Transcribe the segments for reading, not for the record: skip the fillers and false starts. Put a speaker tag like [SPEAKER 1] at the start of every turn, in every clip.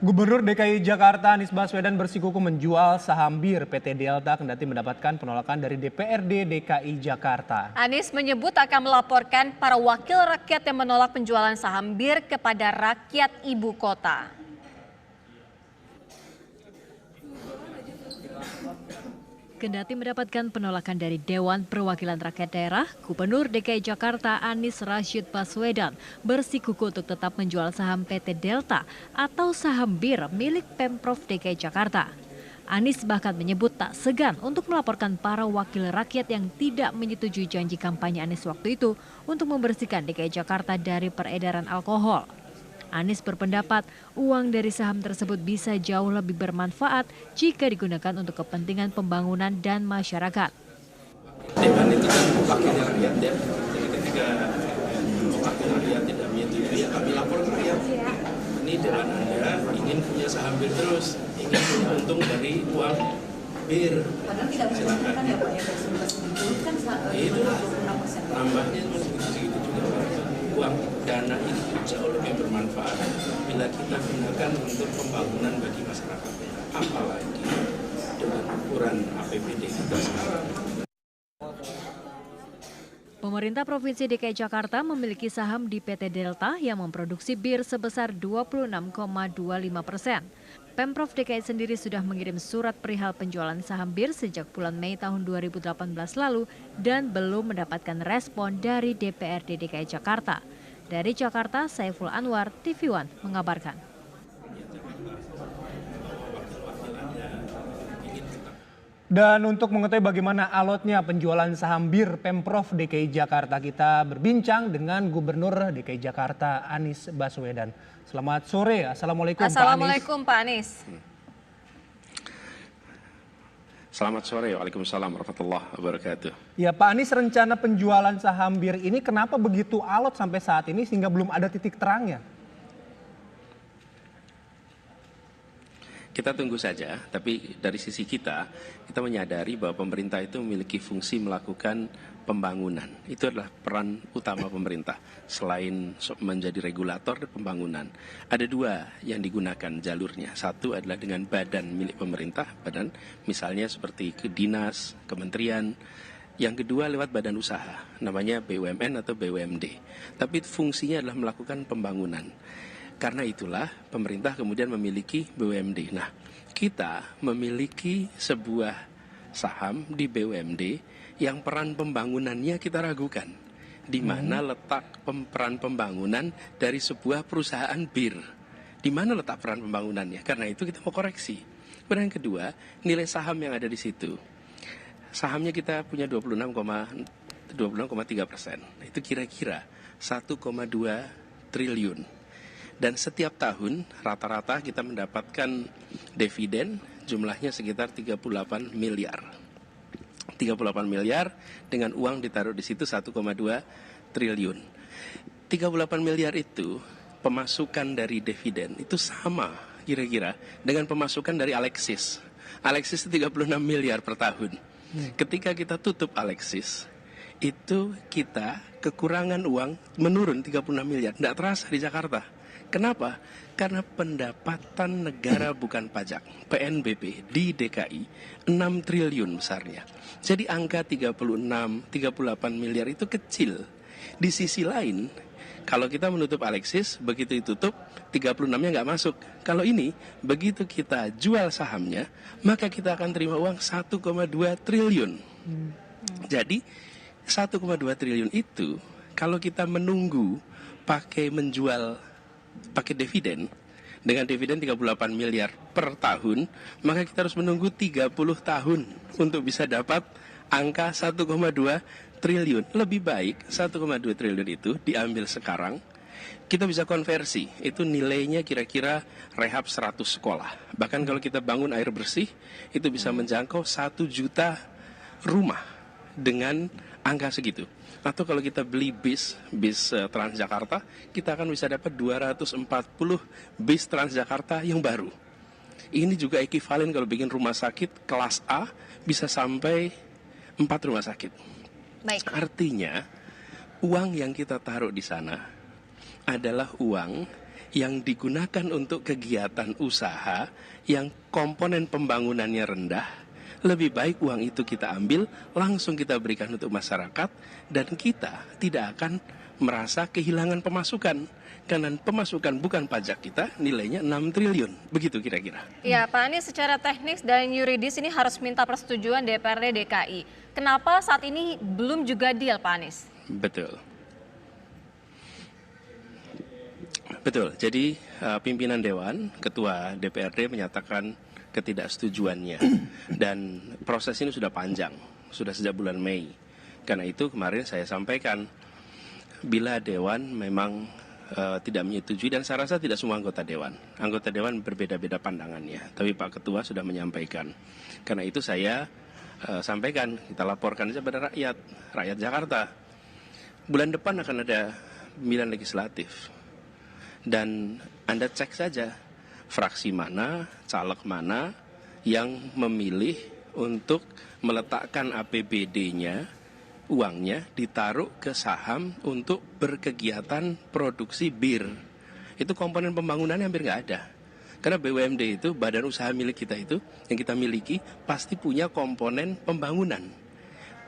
[SPEAKER 1] Gubernur DKI Jakarta Anies Baswedan bersikukuh menjual saham BIR PT Delta kendati mendapatkan penolakan dari DPRD DKI Jakarta.
[SPEAKER 2] Anies menyebut akan melaporkan para wakil rakyat yang menolak penjualan saham BIR kepada rakyat ibu kota. Kendati mendapatkan penolakan dari Dewan Perwakilan Rakyat Daerah, Gubernur DKI Jakarta Anies Rashid Baswedan bersikukuh untuk tetap menjual saham PT Delta atau saham BIR milik Pemprov DKI Jakarta. Anies bahkan menyebut tak segan untuk melaporkan para wakil rakyat yang tidak menyetujui janji kampanye Anies waktu itu untuk membersihkan DKI Jakarta dari peredaran alkohol. Anies berpendapat uang dari saham tersebut bisa jauh lebih bermanfaat jika digunakan untuk kepentingan pembangunan dan masyarakat.
[SPEAKER 3] Dewan itu kan wakilnya rakyat ya, jadi ketika wakil rakyat tidak menyetujui ya kami lapor ke rakyat. Ini Dewan Anda ingin punya saham BIR terus, ingin punya untung dari uang BIR.
[SPEAKER 4] Padahal tidak menentukan ya Pak ya, dari 11.000 kan
[SPEAKER 3] Itulah nambahnya segitu juga. Uang dana itu jauh lebih bermanfaat bila kita gunakan untuk pembangunan bagi masyarakat. Apalagi dengan ukuran APBD kita sekarang.
[SPEAKER 2] Pemerintah Provinsi DKI Jakarta memiliki saham di PT Delta yang memproduksi BIR sebesar 26,25%. Pemprov DKI sendiri sudah mengirim surat perihal penjualan saham BIR sejak bulan Mei tahun 2018 lalu dan belum mendapatkan respon dari DPRD DKI Jakarta. Dari Jakarta, Saiful Anwar, TV One mengabarkan.
[SPEAKER 1] Dan untuk mengetahui bagaimana alotnya penjualan saham BIR Pemprov DKI Jakarta, kita berbincang dengan Gubernur DKI Jakarta Anies Baswedan. Selamat sore, Assalamualaikum
[SPEAKER 2] Assalamualaikum Pak Anies.
[SPEAKER 3] Selamat sore, waalaikumsalam warahmatullahi wabarakatuh.
[SPEAKER 1] Ya Pak Anies, rencana penjualan saham BIR ini kenapa begitu alot sampai saat ini sehingga belum ada titik terangnya?
[SPEAKER 3] Kita tunggu saja, tapi dari sisi kita menyadari bahwa pemerintah itu memiliki fungsi melakukan pembangunan. Itu adalah peran utama pemerintah. Selain menjadi regulator pembangunan, ada dua yang digunakan jalurnya. Satu adalah dengan badan milik pemerintah, badan misalnya seperti dinas, kementerian. Yang kedua lewat badan usaha, namanya BUMN atau BUMD. Tapi fungsinya adalah melakukan pembangunan. Karena itulah pemerintah kemudian memiliki BUMD. Nah, kita memiliki sebuah saham di BUMD yang peran pembangunannya kita ragukan. Di mana letak peran pembangunan dari sebuah perusahaan BIR? Di mana letak peran pembangunannya? Karena itu kita mau koreksi. Kemudian yang kedua, nilai saham yang ada di situ. Sahamnya kita punya 26,3%. Itu kira-kira 1,2 triliun. Dan setiap tahun rata-rata kita mendapatkan dividen jumlahnya sekitar 38 miliar. 38 miliar dengan uang ditaruh di situ 1,2 triliun. 38 miliar itu pemasukan dari dividen itu sama kira-kira dengan pemasukan dari Alexis. Alexis itu 36 miliar per tahun. Ketika kita tutup Alexis, itu kita kekurangan uang menurun 36 miliar. Tidak terasa di Jakarta. Kenapa? Karena pendapatan negara bukan pajak, PNBP di DKI 6 triliun besarnya. Jadi angka 38 miliar itu kecil. Di sisi lain, kalau kita menutup Alexis, begitu ditutup 36-nya nggak masuk. Kalau ini, begitu kita jual sahamnya, maka kita akan terima uang 1,2 triliun. Jadi 1,2 triliun itu, kalau kita menunggu pakai dividen, dengan dividen 38 miliar per tahun, maka kita harus menunggu 30 tahun untuk bisa dapat angka 1,2 triliun. Lebih baik 1,2 triliun itu diambil sekarang, kita bisa konversi, itu nilainya kira-kira rehab 100 sekolah. Bahkan kalau kita bangun air bersih, itu bisa menjangkau 1 juta rumah dengan angka segitu. Atau kalau kita beli bis Transjakarta, kita akan bisa dapat 240 bis Transjakarta yang baru. Ini juga ekivalen kalau bikin rumah sakit kelas A bisa sampai 4 rumah sakit.
[SPEAKER 2] Baik.
[SPEAKER 3] Artinya uang yang kita taruh di sana adalah uang yang digunakan untuk kegiatan usaha yang komponen pembangunannya rendah, lebih baik uang itu kita ambil, langsung kita berikan untuk masyarakat, dan kita tidak akan merasa kehilangan pemasukan. Karena pemasukan bukan pajak kita, nilainya 6 triliun. Begitu kira-kira.
[SPEAKER 5] Ya, Pak Anies, secara teknis dan yuridis ini harus minta persetujuan DPRD DKI. Kenapa saat ini belum juga deal, Pak Anies?
[SPEAKER 3] Betul. Betul. Jadi pimpinan Dewan, Ketua DPRD menyatakan ketidaksetujuannya. Dan proses ini sudah panjang, sudah sejak bulan Mei. Karena itu kemarin saya sampaikan, bila Dewan memang tidak menyetujui, dan saya rasa tidak semua anggota Dewan berbeda-beda pandangannya, tapi Pak Ketua sudah menyampaikan. Karena itu saya sampaikan, kita laporkan saja pada rakyat Jakarta. Bulan depan akan ada pemilihan legislatif, dan Anda cek saja fraksi mana, caleg mana yang memilih untuk meletakkan APBD-nya, uangnya ditaruh ke saham untuk berkegiatan produksi bir. Itu komponen pembangunannya hampir nggak ada. Karena BUMD itu, badan usaha milik kita itu, yang kita miliki, pasti punya komponen pembangunan.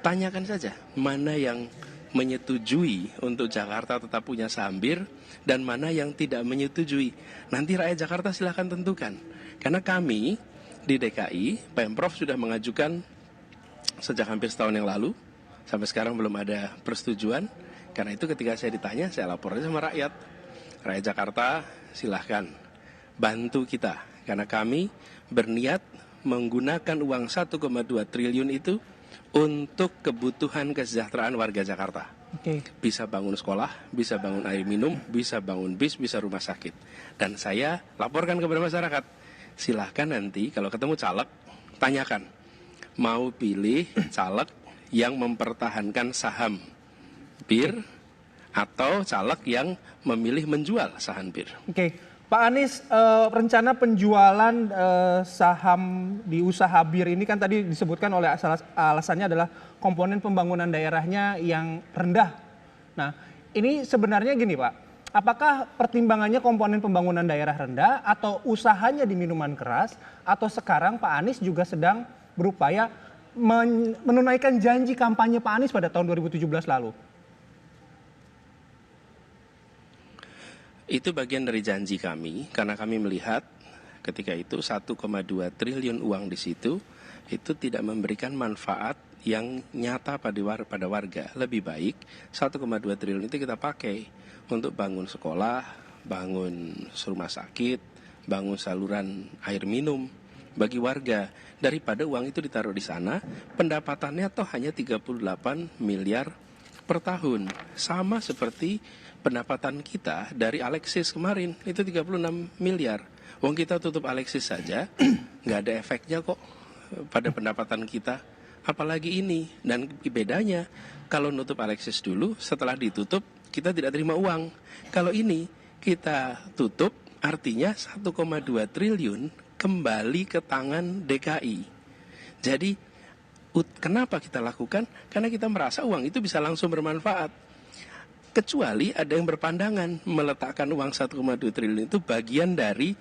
[SPEAKER 3] Tanyakan saja, mana yang menyetujui untuk Jakarta tetap punya saham bir, dan mana yang tidak menyetujui. Nanti rakyat Jakarta silahkan tentukan. Karena kami di DKI, Pemprov sudah mengajukan sejak hampir setahun yang lalu, sampai sekarang belum ada persetujuan. Karena itu ketika saya ditanya, saya lapor aja sama rakyat. Rakyat Jakarta silahkan bantu kita. Karena kami berniat menggunakan uang 1,2 triliun itu untuk kebutuhan kesejahteraan warga Jakarta. Bisa bangun sekolah, bisa bangun air minum, bisa bangun bis, bisa rumah sakit. Dan saya laporkan kepada masyarakat, silahkan nanti kalau ketemu caleg, tanyakan, mau pilih caleg yang mempertahankan saham bir atau caleg yang memilih menjual saham bir.
[SPEAKER 1] Pak Anies, rencana penjualan saham di usaha bir ini kan tadi disebutkan oleh alasannya adalah komponen pembangunan daerahnya yang rendah. Nah, ini sebenarnya gini Pak, apakah pertimbangannya komponen pembangunan daerah rendah atau usahanya di minuman keras, atau sekarang Pak Anies juga sedang berupaya menunaikan janji kampanye Pak Anies pada tahun 2017 lalu?
[SPEAKER 3] Itu bagian dari janji kami, karena kami melihat ketika itu 1,2 triliun uang di situ, itu tidak memberikan manfaat yang nyata pada warga. Lebih baik 1,2 triliun itu kita pakai untuk bangun sekolah, bangun rumah sakit, bangun saluran air minum bagi warga, daripada uang itu ditaruh di sana, pendapatannya toh hanya 38 miliar per tahun. Sama seperti pendapatan kita dari Alexis kemarin, itu 36 miliar. Uang kita tutup Alexis saja, nggak ada efeknya kok pada pendapatan kita. Apalagi ini, dan bedanya, kalau nutup Alexis dulu, setelah ditutup, kita tidak terima uang. Kalau ini, kita tutup, artinya 1,2 triliun kembali ke tangan DKI. Jadi kenapa kita lakukan? Karena kita merasa uang itu bisa langsung bermanfaat. Kecuali ada yang berpandangan meletakkan uang 1,2 triliun itu bagian dari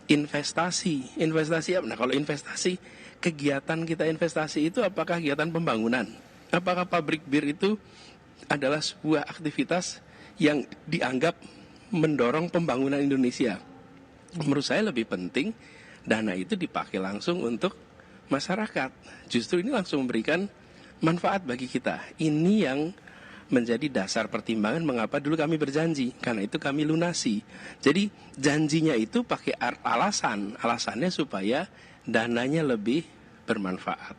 [SPEAKER 3] investasi. Investasi apa? Nah, kalau investasi, kegiatan kita investasi itu apakah kegiatan pembangunan? Apakah pabrik bir itu adalah sebuah aktivitas yang dianggap mendorong pembangunan Indonesia? Menurut saya lebih penting dana itu dipakai langsung untuk masyarakat. Justru ini langsung memberikan manfaat bagi kita. Ini yang menjadi dasar pertimbangan mengapa dulu kami berjanji. Karena itu kami lunasi. Jadi janjinya itu pakai alasannya supaya dananya lebih bermanfaat.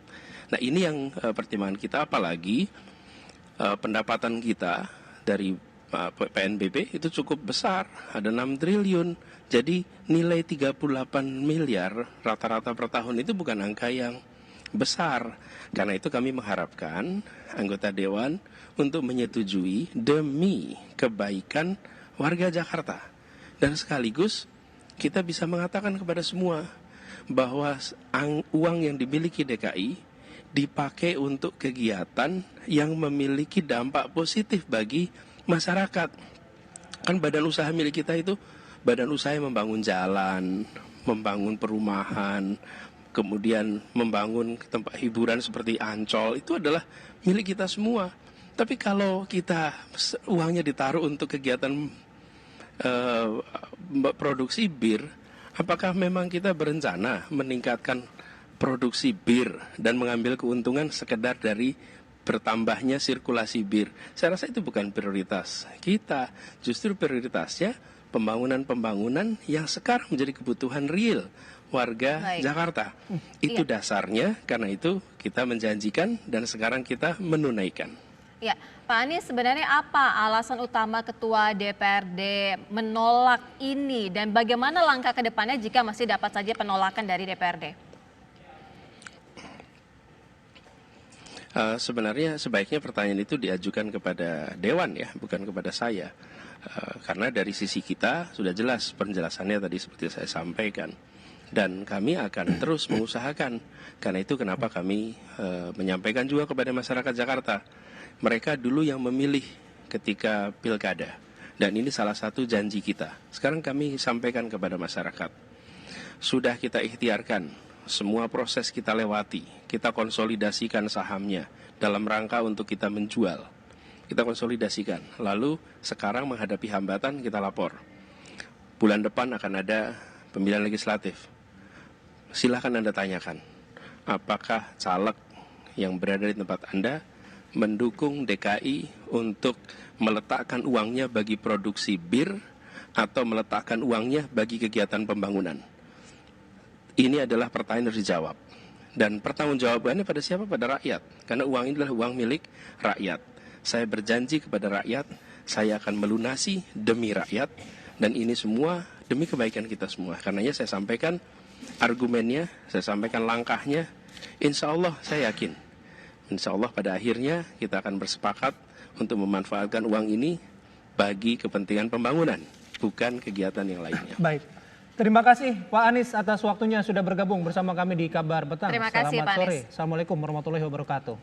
[SPEAKER 3] Nah, ini yang pertimbangan kita, apalagi pendapatan kita dari PNBP itu cukup besar, ada 6 triliun. Jadi nilai 38 miliar rata-rata per tahun itu bukan angka yang besar. Karena itu kami mengharapkan anggota Dewan untuk menyetujui demi kebaikan warga Jakarta. Dan sekaligus kita bisa mengatakan kepada semua bahwa uang yang dimiliki DKI dipakai untuk kegiatan yang memiliki dampak positif bagi masyarakat. Kan badan usaha milik kita itu badan usaha yang membangun jalan, membangun perumahan, kemudian membangun tempat hiburan seperti Ancol, itu adalah milik kita semua. Tapi kalau kita uangnya ditaruh untuk kegiatan produksi bir, apakah memang kita berencana meningkatkan produksi bir dan mengambil keuntungan sekedar dari bertambahnya sirkulasi bir? Saya rasa itu bukan prioritas kita. Justru prioritasnya pembangunan-pembangunan yang sekarang menjadi kebutuhan real warga Jakarta. Itu dasarnya, karena itu kita menjanjikan dan sekarang kita menunaikan.
[SPEAKER 5] Ya, Pak Anies, sebenarnya apa alasan utama Ketua DPRD menolak ini dan bagaimana langkah ke depannya jika masih dapat saja penolakan dari DPRD?
[SPEAKER 3] Sebenarnya sebaiknya pertanyaan itu diajukan kepada Dewan ya, bukan kepada saya. Karena dari sisi kita sudah jelas penjelasannya tadi seperti saya sampaikan. Dan kami akan terus mengusahakan. Karena itu kenapa kami menyampaikan juga kepada masyarakat Jakarta. Mereka dulu yang memilih ketika pilkada. Dan ini salah satu janji kita. Sekarang kami sampaikan kepada masyarakat. Sudah kita ikhtiarkan, semua proses kita lewati. Kita konsolidasikan sahamnya dalam rangka untuk kita menjual. Kita konsolidasikan. Lalu sekarang menghadapi hambatan kita lapor. Bulan depan akan ada pemilihan legislatif. Silahkan Anda tanyakan. Apakah caleg yang berada di tempat Anda mendukung DKI untuk meletakkan uangnya bagi produksi bir atau meletakkan uangnya bagi kegiatan pembangunan? Ini adalah pertanyaan yang harus dijawab. Dan pertanggungjawabannya pada siapa? Pada rakyat. Karena uang ini adalah uang milik rakyat. Saya berjanji kepada rakyat, saya akan melunasi demi rakyat. Dan ini semua demi kebaikan kita semua. Karenanya saya sampaikan argumennya, saya sampaikan langkahnya. Insya Allah saya yakin. Insya Allah pada akhirnya kita akan bersepakat untuk memanfaatkan uang ini bagi kepentingan pembangunan, bukan kegiatan yang lainnya.
[SPEAKER 1] Baik, terima kasih Pak Anies atas waktunya sudah bergabung bersama kami di Kabar Petang.
[SPEAKER 5] Terima kasih,
[SPEAKER 1] Selamat
[SPEAKER 5] Pak
[SPEAKER 1] sore.
[SPEAKER 5] Anies.
[SPEAKER 1] Assalamualaikum warahmatullahi wabarakatuh.